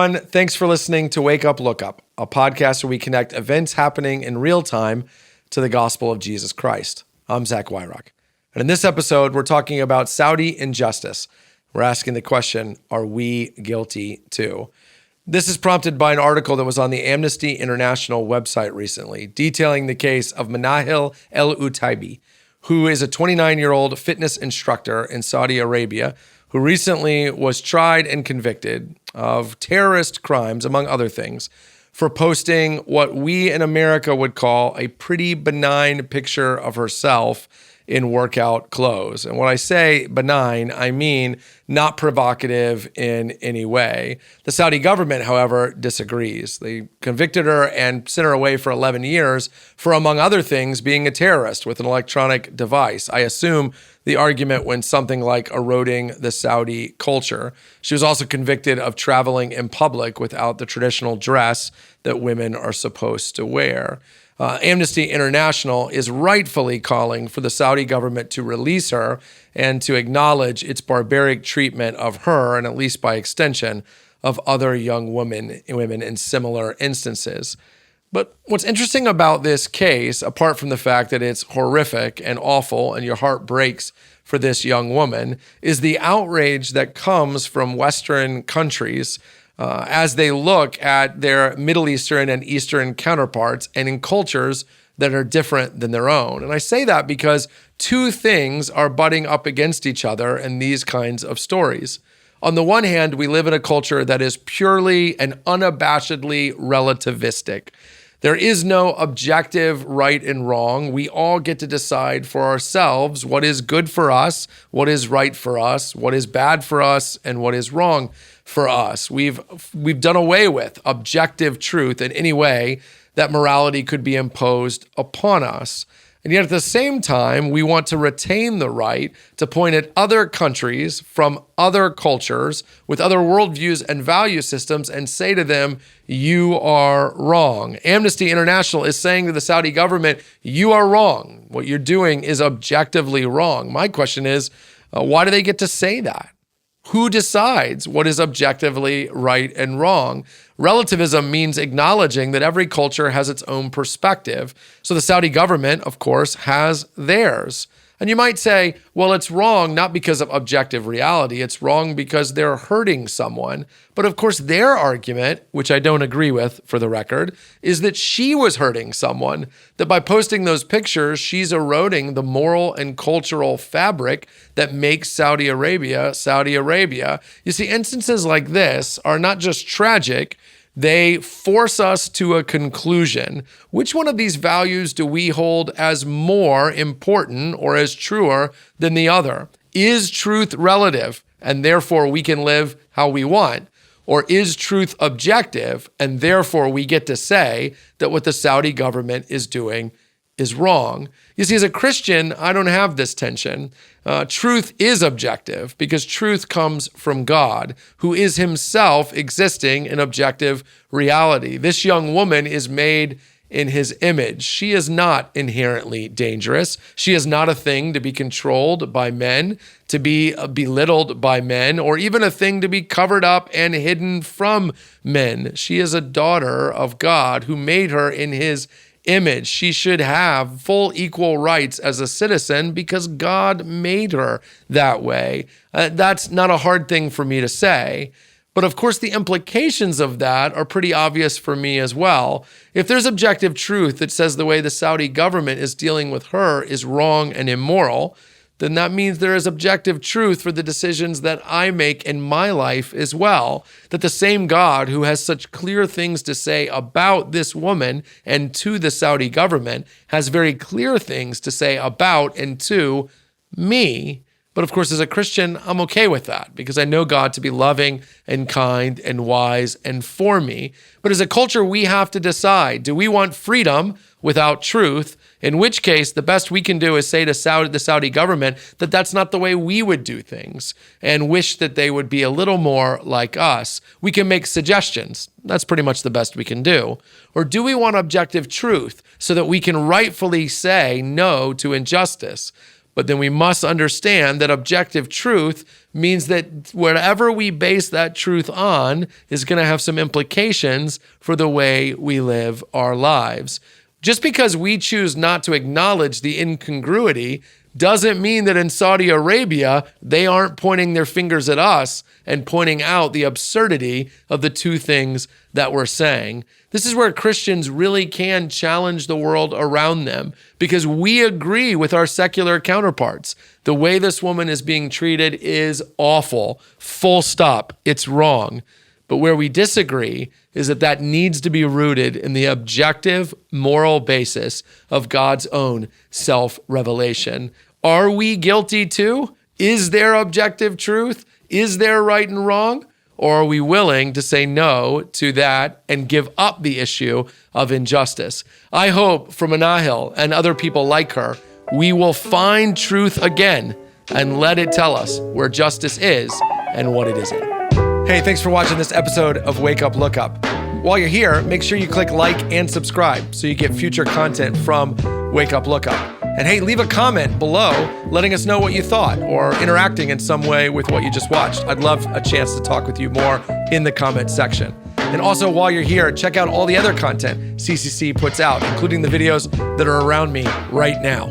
everyone. Thanks for listening to Wake Up, Look Up, a podcast where we connect events happening in real time to the gospel of Jesus Christ. I'm Zach Wyrock. And in this episode, we're talking about Saudi injustice. We're asking the question, are we guilty too? This is prompted by an article that was on the Amnesty International website recently, detailing the case of Manahil El-Utaibi, who is a 29-year-old fitness instructor in Saudi Arabia, who recently was tried and convicted of terrorist crimes, among other things, for posting what we in America would call a pretty benign picture of herself in workout clothes. And when I say benign, I mean not provocative in any way. The Saudi government, however, disagrees. They convicted her and sent her away for 11 years for, among other things, being a terrorist with an electronic device. I assume the argument went something like eroding the Saudi culture. She was also convicted of traveling in public without the traditional dress that women are supposed to wear. Amnesty International is rightfully calling for the Saudi government to release her and to acknowledge its barbaric treatment of her, and at least by extension, of other young women in similar instances. But what's interesting about this case, apart from the fact that it's horrific and awful and your heart breaks for this young woman, is the outrage that comes from Western countries as they look at their Middle Eastern and Eastern counterparts and in cultures that are different than their own. And I say that because two things are butting up against each other in these kinds of stories. On the one hand, we live in a culture that is purely and unabashedly relativistic. There is no objective right and wrong. We all get to decide for ourselves what is good for us, what is right for us, what is bad for us, and what is wrong for us. We've done away with objective truth in any way that morality could be imposed upon us. And yet at the same time, we want to retain the right to point at other countries from other cultures with other worldviews and value systems and say to them, you are wrong. Amnesty International is saying to the Saudi government, you are wrong. What you're doing is objectively wrong. My question is, why do they get to say that? Who decides what is objectively right and wrong? Relativism means acknowledging that every culture has its own perspective. So the Saudi government, of course, has theirs. And you might say, well, it's wrong not because of objective reality. It's wrong because they're hurting someone. But of course, their argument, which I don't agree with for the record, is that she was hurting someone, that by posting those pictures, she's eroding the moral and cultural fabric that makes Saudi Arabia, Saudi Arabia. You see, instances like this are not just tragic, they force us to a conclusion. Which one of these values do we hold as more important or as truer than the other? Is truth relative, and therefore we can live how we want? Or is truth objective, and therefore we get to say that what the Saudi government is doing is wrong? You see, as a Christian, I don't have this tension. Truth is objective because truth comes from God, who is himself existing in objective reality. This young woman is made in his image. She is not inherently dangerous. She is not a thing to be controlled by men, to be belittled by men, or even a thing to be covered up and hidden from men. She is a daughter of God who made her in his image. She should have full equal rights as a citizen because God made her that way. That's not a hard thing for me to say. But of course, the implications of that are pretty obvious for me as well. If there's objective truth that says the way the Saudi government is dealing with her is wrong and immoral, then that means there is objective truth for the decisions that I make in my life as well. That the same God who has such clear things to say about this woman and to the Saudi government has very clear things to say about and to me. But of course, as a Christian, I'm okay with that because I know God to be loving and kind and wise and for me. But as a culture, we have to decide, do we want freedom without truth? In which case, the best we can do is say to the Saudi government that that's not the way we would do things and wish that they would be a little more like us. We can make suggestions. That's pretty much the best we can do. Or do we want objective truth so that we can rightfully say no to injustice? But then we must understand that objective truth means that whatever we base that truth on is going to have some implications for the way we live our lives. Just because we choose not to acknowledge the incongruity doesn't mean that in Saudi Arabia, they aren't pointing their fingers at us and pointing out the absurdity of the two things that we're saying. This is where Christians really can challenge the world around them because we agree with our secular counterparts. The way this woman is being treated is awful. Full stop. It's wrong. But where we disagree is that needs to be rooted in the objective moral basis of God's own self-revelation. Are we guilty too? Is there objective truth? Is there right and wrong? Or are we willing to say no to that and give up the issue of injustice? I hope for Manahil and other people like her, we will find truth again and let it tell us where justice is and what it isn't. Hey, thanks for watching this episode of Wake Up, Look Up. While you're here, make sure you click like and subscribe so you get future content from Wake Up, Look Up. And hey, leave a comment below letting us know what you thought or interacting in some way with what you just watched. I'd love a chance to talk with you more in the comment section. And also, while you're here, check out all the other content CCC puts out, including the videos that are around me right now.